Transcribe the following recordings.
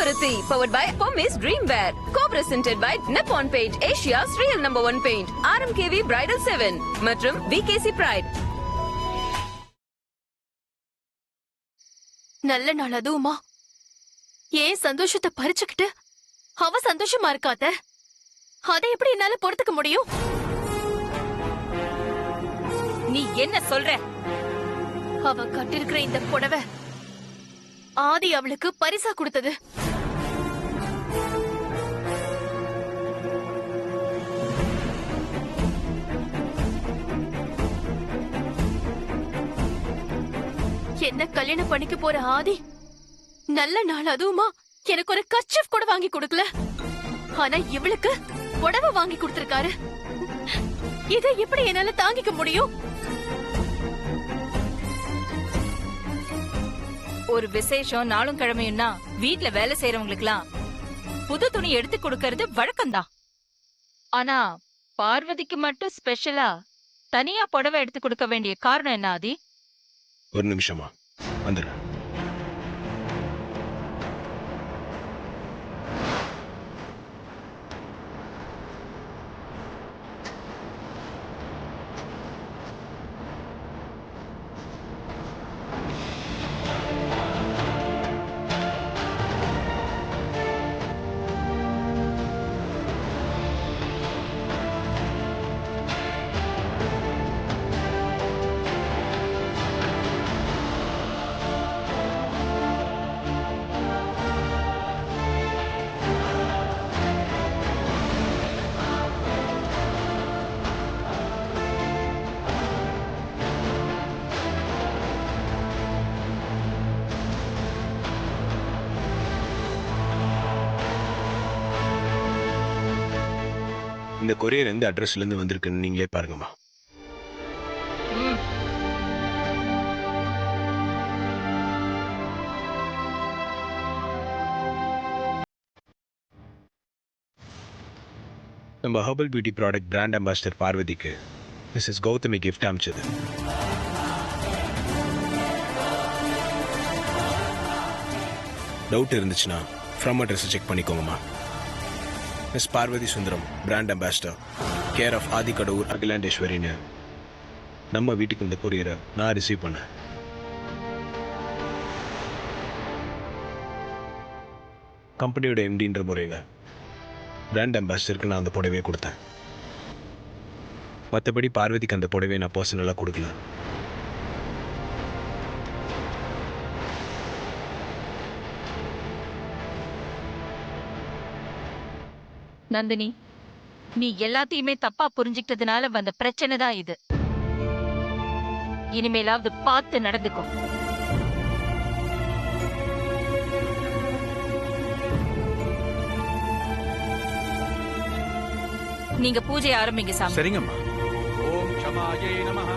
Kavaruthi, powered by Pommes Dreamwear. Co-presented by Nippon Paint, Asia's real #1 paint. RMKV Bridal 7 மற்றும் VKC Pride. நல்ல நாள் அதுவுமா ஏன் சந்தோஷத்தை பறிச்சுக்கிட்டு அவ சந்தோஷமா இருக்காத, அதை எப்படி என்னால பொறுத்துக்க முடியும்? நீ என்ன சொல்ற? அவ கட்டிருக்கிற இந்த புடவை ஆதி அவளுக்கு பரிசா கொடுத்தது. என்ன கல்யாணம் பண்ணிக்க போற ஆதி நல்ல நாள் அதுவுமா எனக்கு ஒரு கர்ச்சீஃப் கூட வாங்கி கொடுக்கல. ஆனா இவளுக்கு புடவை வாங்கி கொடுத்திருக்காரு. இதை எப்படி என்னால தாங்கிக்க முடியும்? ஒரு விசேஷம் நாளும் கிழமையும்னா வீட்ல வேலை செய்யறவங்களுக்குலாம் புது துணி எடுத்து கொடுக்கறது வழக்கம்தான். ஆனா பார்வதிக்கு மட்டும் ஸ்பெஷலா தனியா புடவை எடுத்து கொடுக்க வேண்டிய காரணம் என்ன ஆதி? ஒரு நிமிஷமா வந்துடுறேன். இந்த கொரியர் எந்த அட்ரஸ்ல இருந்து வந்திருக்குன்னு நீங்களே பாருங்கம்மா. நம்ம herbal beauty product brand ambassador பார்வதிக்கு மிஸ்ஸஸ் கௌதமி கிஃப்ட் அனுப்பிச்சது. டவுட் இருந்துச்சுன்னா ஃப்ரம் அட்ரஸ் செக் பண்ணிக்கோங்கம்மா. Miss Parvathi Sundaram, brand ambassador, care of ஆதிக்கடவுர் அகிலாண்டேஸ்வரின்னு நம்ம வீட்டுக்கு இந்த கொரியரை நான் ரிசீவ் பண்ணேன். கம்பெனியோட எம்டின்ற முறையில் பிராண்ட் அம்பாசிடருக்கு நான் அந்த புடவையை கொடுத்தேன். மற்றபடி பார்வதிக்கு அந்த புடவையை நான் பர்சனலாக கொடுக்கல. நந்தினி, நீ எல்லாத்தையுமே தப்பா புரிஞ்சுக்கிட்டதுனால வந்த பிரச்சனை தான் இது. இனிமேலாவது பார்த்து நடந்துக்கும். நீங்க பூஜை ஆரம்பிங்க சாமி. சரிங்கம்மா. ஓம் க்ஷமாயை நமஹ,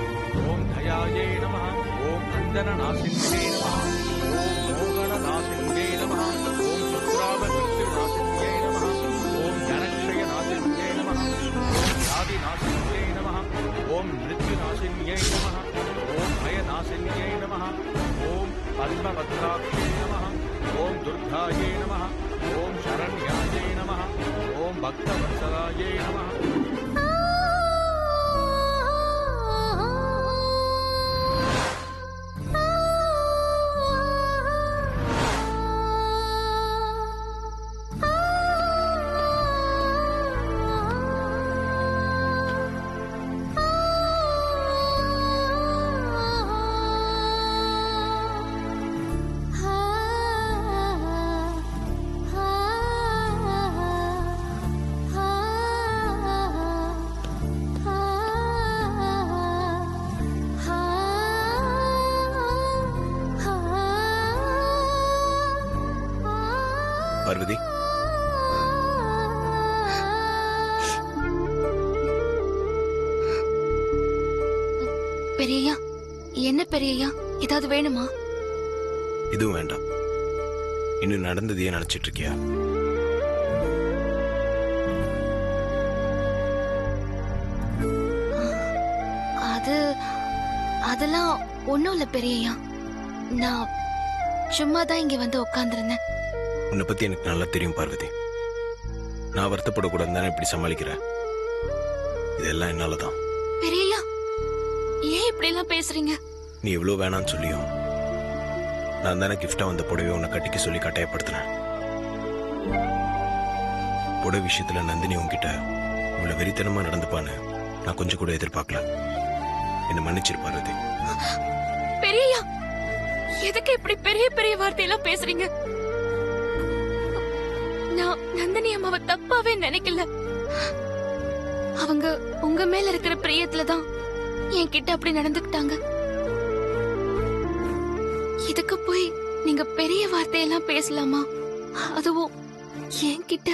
ஓம் தயாயை நமஹ, ஓம் அந்தனநாசின்யே நமஹ, ஓம் மோகனநாசின்யே நமஹ, ஓம் சுத்ராவகிருத்திநாசின்யே நமஹ, ஓம் ஜனக்ஷயநாசின்யே நமஹ, ஓம் வியாதிநாசின்யே நமஹ, ஓம் மிருத்யுநாசின்யே நமஹ, ஓம் பயநாசின்யே நமஹ, ஓம் பத்மபத்ராக்ஷே நமஹ, ஓம் துர்காயை நமஹ, ஓம் சரண்யாயை நமஹ, ஓம் பக்தவத்சலாயை நமஹ. பார்வதி, பெரியய்யா, என்ன பெரியய்யா, ஏதாவது வேணுமா? இதுவும் வேண்டாம். இன்னும் நடந்ததையே நினைச்சிட்டு இருக்கியா? அதெல்லாம் ஒண்ணும் இல்ல பெரியய்யா. நான் சும்மா தான் இங்க வந்து உட்கார்ந்திருந்தேன். உன்னை பத்தி எனக்கு நல்லா தெரியும் பார்வதி. நான் வருத்தப்படக்கூடாது தானே இப்படி சமாளிக்கிறேன். இதெல்லாம் என்னாலதான். பெரியய்யா, ஏன் இப்படி எல்லாம் பேசுறீங்க? நீ எவ்வளவு வேணான்னு சொல்லியும் நான் தானே கிஃப்டா வந்த புடவை உன்னை கட்டிக்க சொல்லி கட்டாயப்படுத்தினேன். புடவை விஷயத்துல நந்தினி உன்கிட்ட இவ்வளவு வெறித்தனமா நடந்துப்பான்னு நான் கொஞ்சம் கூட எதிர்பார்க்கல. என்ன மன்னிச்சிரு பார்வதி. பெரியய்யா, எதுக்கு இப்படி பெரிய பெரிய வார்த்தையெல்லாம் பேசுறீங்க? நான் நந்தினி அம்மாவை தப்பாவே நினைக்கல. அவங்க உங்க மேல இருக்கிற பிரியத்துலதான் என்கிட்ட அப்படி நடந்துக்கிட்டாங்க. இதுக்கு போய் நீங்க பெரிய வார்த்தையெல்லாம் பேசலாமா? அதுவும் என்கிட்ட.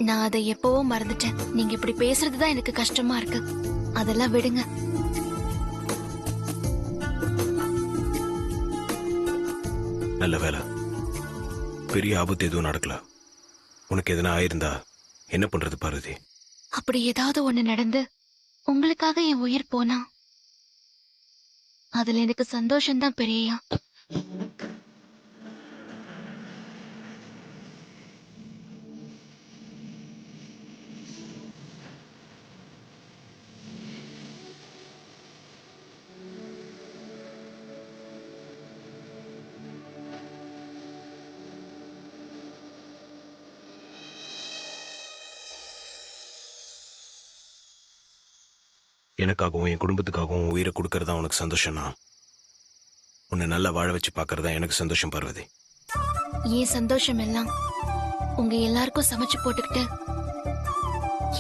நான் அதை எப்பவோ மறந்துட்டேன். நீங்க இப்படி பேசுறதுதான் எனக்கு கஷ்டமா இருக்கு. அதெல்லாம் விடுங்க. நல்ல வேலை, பெரிய ஆபத்து எதுவும் நடக்கல. உனக்கு எதனா ஆயிருந்தா என்ன பண்றது பார்வதி? அப்படி ஏதாவது ஒண்ணு நடந்து உங்களுக்காக என் உயிர் போனா அதுல எனக்கு சந்தோஷம்தான் பெரியய்யா. எனக்காகவும் என் குடும்பத்துக்காகவும் உயிரை கொடுக்கறதா உனக்கு சந்தோஷம்னா உன்னை நல்லா வாழ வச்சு பாக்குறதா எனக்கு சந்தோஷம் பார்வதி. ஏன் சந்தோஷம் எல்லாம் உங்க எல்லாருக்கும் சமைச்சு போட்டுக்கிட்டு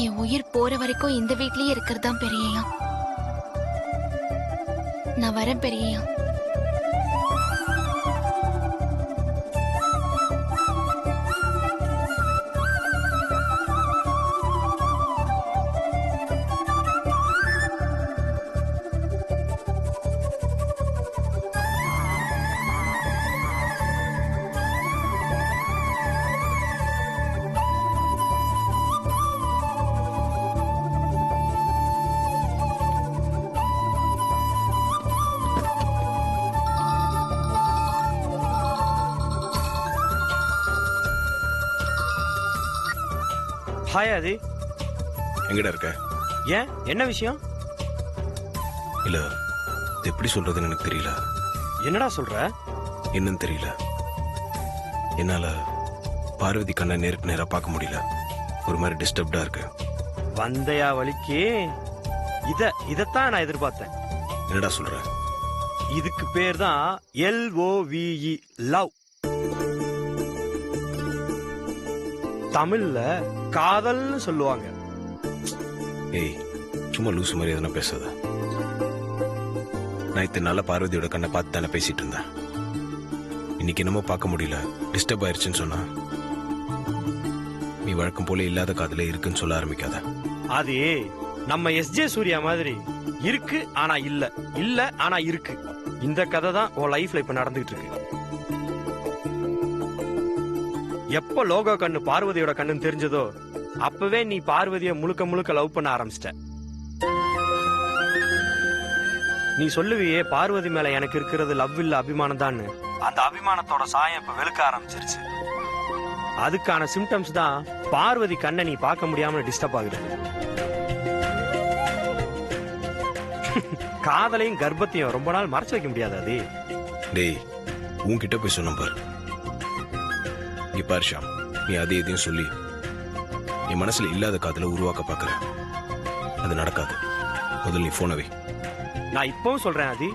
என் உயிர் போற வரைக்கும் இந்த வீட்லயே இருக்கிறதுதான் பெரியய்யா. நான் வரேன் பெரியய்யா. ஹாய் ஆதி. எங்கடா இருக்க? ஏன், என்ன விஷயம்? இல்ல, இது எப்படி சொல்றதுன்னு எனக்கு தெரியல. என்னடா சொல்ற? என்னன்னு தெரியல. என்னால பார்வதி கண்ணை நேருக்கு நேரா பார்க்க முடியல. ஒரு மாதிரி டிஸ்டர்ப்டா இருக்கு. வந்தையா வலிக்கு? இதத்தான் நான் எதிர்பார்த்தேன். என்னடா சொல்ற? இதுக்கு பேர் தான் LOVE, லவ். தமிழ்ல காதல்னு சொல்லுவாங்க. ஏய், சும்மா லூசு மாதிரி எதனா பேசாத. நான் இத்தனை நாளா பார்வதியோட கண்ணை பார்த்து தானே பேசிட்டு இருந்தேன். இன்னைக்கு என்னமோ பார்க்க முடியல, டிஸ்டர்ப் ஆயிருச்சுன்னு சொன்னா நீ வழக்கம் போல இல்லாத காதல இருக்குன்னு சொல்ல ஆரம்பிக்காத. அது நம்ம SJ சூர்யா மாதிரி இருக்கு ஆனா இல்ல, இல்ல ஆனா இருக்கு. இந்த கதை தான் உன் லைஃப்ல இப்ப நடந்துகிட்டு இருக்கு. எப்ப லோகோ கண்ணு பார்வதியோட கண்ணுன்னு தெரிஞ்சதோ அப்பவே நீ பார்வதியை முழுக்க முழுக்க லவ் பண்ண ஆரம்பிச்சிட்ட. நீ சொல்லுவியே பார்வதி மேல எனக்கு இருக்கிறது லவ் இல்ல அபிமானம் தான். அந்த அபிமானத்தோட சாயம் இப்ப வெளுக்க ஆரம்பிச்சிருச்சு. அதுக்கான சிம்டம்ஸ் தான் பார்வதி கண்ணை நீ பார்க்க முடியாம டிஸ்டர்ப் ஆகுது. காதலையும் கர்ப்பத்தையும் ரொம்ப நாள் மறைச்சு வைக்க முடியாது. அது டேய், உன்கிட்ட போய் சொன்ன பாரு. நீ பாரு ஷாம், நீ அதே இதையும் சொல்லி என் மனசுல இல்லாத காதல உருவாக்க பாக்குற. அது நடக்காது. முதல்ல நீ போன வை. நான் இப்பவும் சொல்றேன் ஆதி,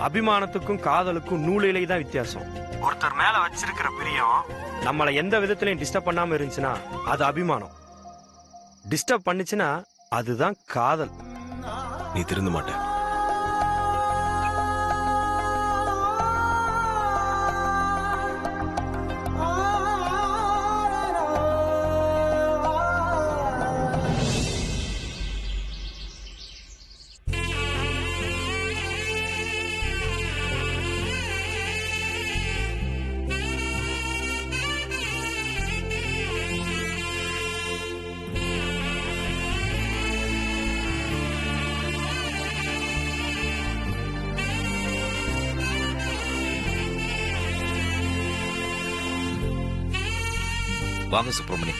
அபிமானத்துக்கும் காதலுக்கும் நூலிலே தான் வித்தியாசம். ஒருத்தர் மேல வச்சிருக்கிற பிரியம் நம்மளை எந்த விதத்திலையும் டிஸ்டர்ப் பண்ணாம இருந்துச்சுன்னா அது அபிமானம். டிஸ்டர்ப் பண்ணுச்சுன்னா அதுதான் காதல். நீ திருந்த மாட்ட. வாங்க சுப்பிரமணி.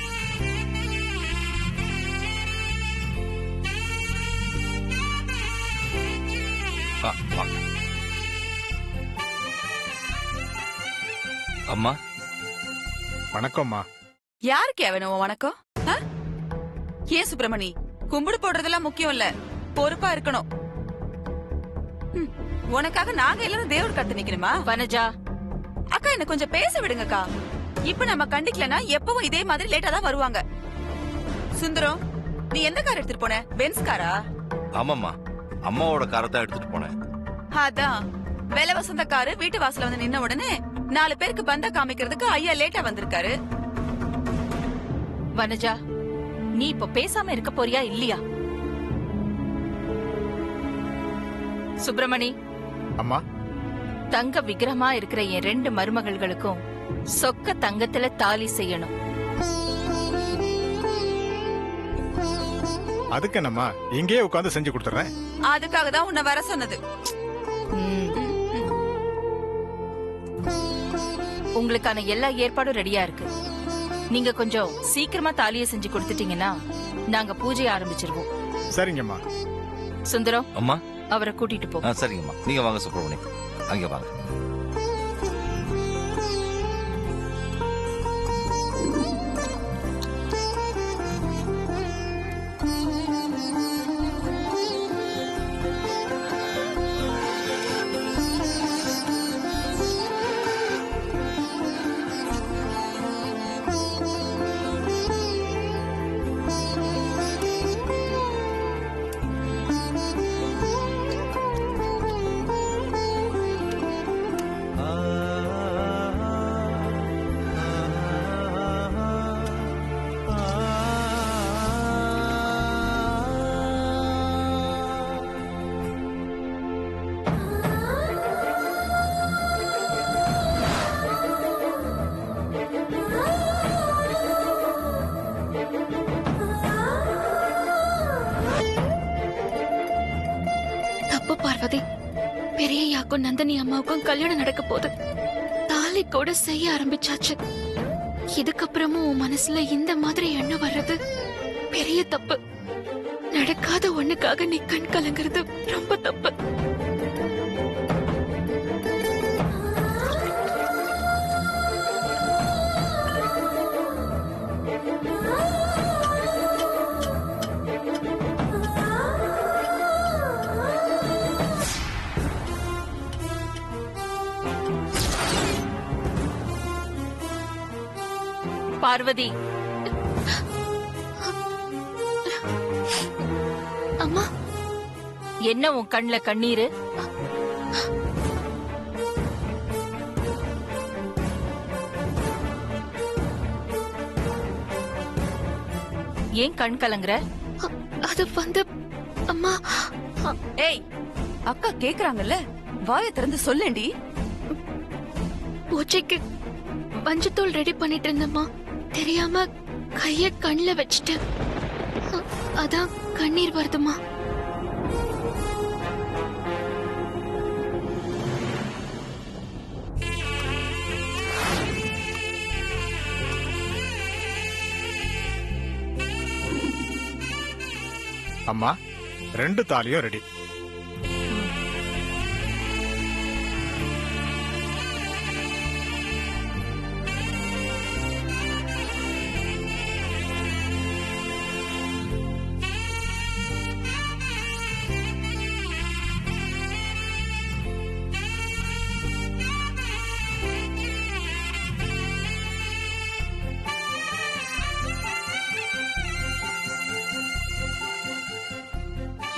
வாங்க. அம்மா வணக்கம்மா. யாருக்கு வேணும் வணக்கம்? ஏன் சுப்பிரமணி, கும்பிடு போடுறதெல்லாம் முக்கியம் இல்ல, பொறுப்பா இருக்கணும். உனக்காக நாங்க எல்லாரும் தேவர் கத்து நிக்கணுமா? வனஜா, அக்கா என்ன கொஞ்சம் பேச விடுங்கக்கா. இப்ப நம்ம கண்டிக்கலனா எப்பவும் இதே மாதிரி லேட்டா தான் வருவாங்க. சுந்தரம், நீ எந்த கார் எடுத்துட்டு போன? பென்ஸ் காரா? ஆமாம்மா, அம்மாவோட காரை தான் எடுத்துட்டு போனேன். அதான் வேலை வசந்த காரு வீட்டு வாசல்ல வந்து நின்ன உடனே 4 பேருக்கு பந்த காமிக்கிறதுக்கு ஐயா லேட்டா வந்திருக்காரு. வனஜா, நீ இப்ப பேசாம இருக்க போறியா இல்லையா? சுப்பிரமணி, அம்மா, தங்க விக்கிரமா இருக்கிற என் 2 மருமகள்களுக்கும் சொக்க தங்கத்துல தாலி செய்யணும். அதுக்கு என்னம்மா, இங்கேயே உட்கார்ந்து செஞ்சு கொடுத்துறேன். அதுக்காக தான் உன்னை வர சொன்னது. உங்களுக்கான எல்லா ஏற்பாடும் ரெடியா இருக்கு. நீங்க கொஞ்சம் சீக்கிரமா தாலியை செஞ்சு கொடுத்துட்டீங்கன்னா நாங்க பூஜையை ஆரம்பிச்சிருவோம். சரிங்கம்மா. சுந்தரம், அம்மா. அவரை கூட்டிட்டு போ. சரிங்கம்மா, நீங்க வாங்க சுப்பிரமணி, அங்க வாங்க. பார்வதி, பெரியய்யாக்கும் நந்தினி அம்மாவுக்கும் கல்யாணம் நடக்க போகுது. தாலி கூட செய்ய ஆரம்பிச்சாச்சு. இதுக்கப்புறமும் உன் மனசுல இந்த மாதிரி எண்ணம் வர்றது பெரிய தப்பு. நடக்காத ஒண்ணுக்காக நீ கண் கலங்குறது ரொம்ப தப்பு. பார்வதி, அம்மா, என்ன உன் கண்ணுல கண்ணீரு? ஏன் கண் கலங்குற? அது வந்து அம்மா. ஏய், அக்கா கேக்குறாங்கல்ல, வாயை திறந்து சொல்லேண்டி. பூஜைக்கு மஞ்சத்தூள் ரெடி பண்ணிட்டு இருந்தம்மா, தெரியாம கைய கண்ணுல வச்சுட்டு அதான் கண்ணீர் வருதுமா. அம்மா, 2 தாலியும் ரெடி.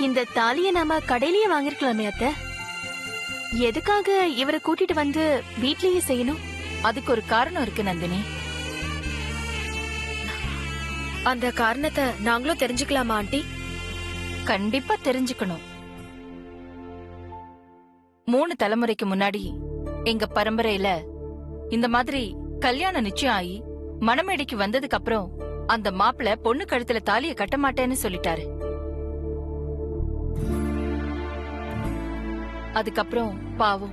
இந்த தாலிய நாம கடையிலேயே வாங்கிருக்கலாமே அத்தை. எதுக்காக இவரை கூட்டிட்டு வந்து வீட்லயே செய்யணும்? அதுக்கு ஒரு காரணம் இருக்கு நந்தினி. அந்த காரணத்தை நாங்களும் தெரிஞ்சுக்கலாமா ஆண்டி? கண்டிப்பா தெரிஞ்சுக்கணும். 3 தலைமுறைக்கு முன்னாடி எங்க பரம்பரையில இந்த மாதிரி கல்யாணம் நிச்சயம் ஆகி மணமேடைக்கு வந்ததுக்கு அப்புறம் அந்த மாப்பிள்ள பொண்ணு கழுத்துல தாலிய கட்ட மாட்டேன்னு சொல்லிட்டாரு. அதுக்கப்புறம் பாவம்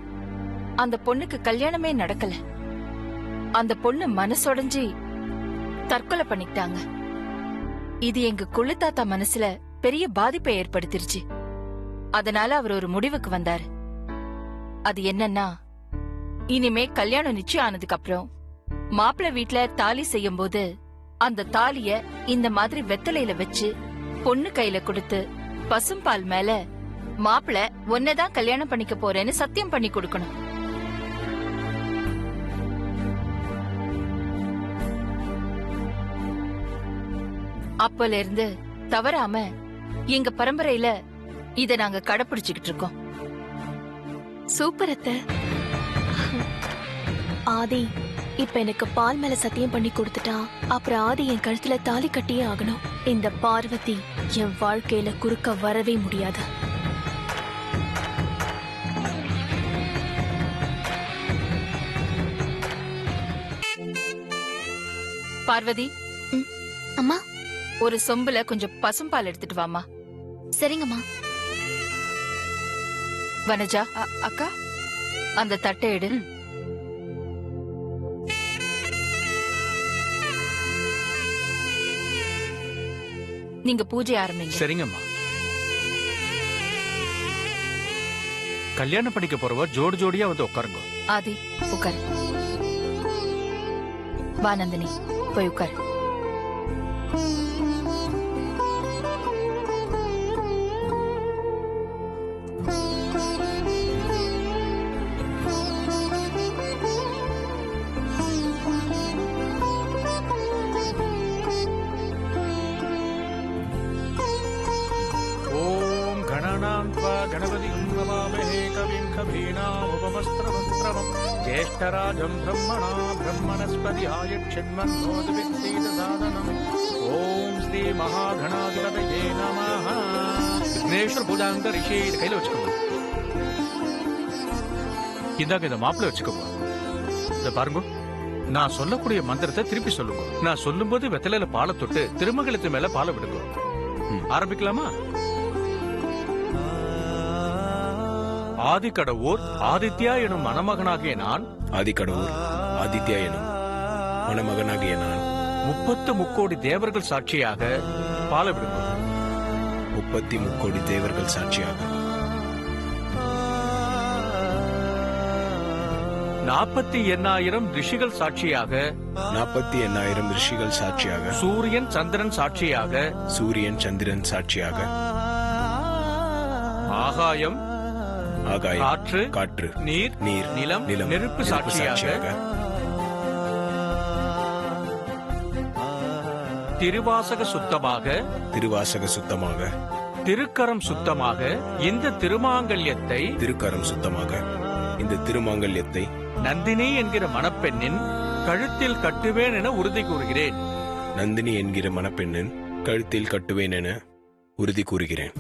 அந்த பொண்ணுக்கு கல்யாணமே நடக்கல. அந்த பொண்ணு மனசொடைஞ்சி தற்கொலை பண்ணிக்கிட்டாங்க. இது எங்க குள்ளு தாத்தா மனசுல பெரிய பாதிப்பை ஏற்படுத்திருச்சு. அதனால அவர் ஒரு முடிவுக்கு வந்தாரு. அது என்னன்னா, இனிமே கல்யாணம் நிச்சயம் ஆனதுக்கு அப்புறம் மாப்பிள்ளை வீட்ல தாலி செய்யும் போது அந்த தாலிய இந்த மாதிரி வெத்தலையில வச்சு பொண்ணு கையில கொடுத்து பசும்பால் மேல மாப்பிள்ளை ஒன்னதான் கல்யாணம் பண்ணிக்க போறேன்னு சத்தியம் பண்ணி கொடுக்கணும். அப்பல இருந்து தவறாம எங்க பரம்பரையில இத நாங்க கடைபிடிச்சுக்கிட்டு இருக்கோம். சூப்பர் அத்தை. ஆதி இப்ப எனக்கு பால் மேல சத்தியம் பண்ணி கொடுத்துட்டா அப்புறம் ஆதி என் கழுத்துல தாலி கட்டியே ஆகணும். இந்த பார்வதி என் வாழ்க்கையில குறுக்க வரவே முடியாது. பார்வதி, அம்மா. ஒரு சொம்புல கொஞ்சம் பசும்பால் எடுத்துட்டு வாமா. சரிங்கம்மா. வனஜா, அக்கா, அந்த தட்டை எடு. நீங்க பூஜை ஆரம்பிங்க. சரிங்கம்மா. கல்யாணம் பண்ணிக்க போறவ ஜோடி ஜோடியா வந்து உட்காருங்க. ஆதி உட்கார். வா நந்தினி, போய் உட்கார். ஓம் கணநான்வா கணபதிம் நமாமஹே கவிம் கவீனாமுபமஸ்திரவஸ்திரவம் ஜேஷ்டராஜம் பிரம்மணா பிரம்மணஸ்பதி ஆயுட்சின்மன்னோதிவித்தீதசாதனம். ஓம் ஸ்ரீ மகாகணாதிபதயே நமஹ. விக்னேஸ்வர பூஜாங்க ரிஷி கையில வச்சுக்கோங்க. இந்தாங்க இந்த மாப்பிள்ளை வச்சுக்கோங்க. இத பாருங்க, நான் சொல்லக்கூடிய மந்திரத்தை திருப்பி சொல்லுங்க. நான் சொல்லும்போது வெத்தலையில பாலை தொட்டு திருமங்கலத்து மேல பாலை விடுங்க. ஆரம்பிக்கலாமா? ஆதிக்கடவுர் ஆதித்யா எனும் மணமகனாகிய நான், ஆதிக்கடவுர் ஆதித்யா எனும் மணமகனாகிய நான் 33 கோடி தேவர்கள் சாட்சியாக பாலை விடுங்க. 33 கோடி தேவர்கள் சாட்சியாக 48,000 ரிஷிகள் சாட்சியாக 48,000 ரிஷிகள் சாட்சியாக சூரியன் சந்திரன் சாட்சியாக சூரியன் சந்திரன் சாட்சியாக ஆகாயம் ஆகாயம் காற்று காற்று நீர் நீர் நிலம் நிலம் நெருப்பு சாட்சியாக திருவாசக சுத்தமாக திருவாசக சுத்தமாக திருக்கரம் சுத்தமாக இந்த திருமாங்கல்யத்தை திருக்கரம் சுத்தமாக இந்த திருமாங்கல்யத்தை நந்தினி என்கிற மணப்பெண்ணின் கழுத்தில் கட்டுவேன் என உறுதி கூறுகிறேன். நந்தினி என்கிற மணப்பெண்ணின் கழுத்தில் கட்டுவேன் என உறுதி கூறுகிறேன்.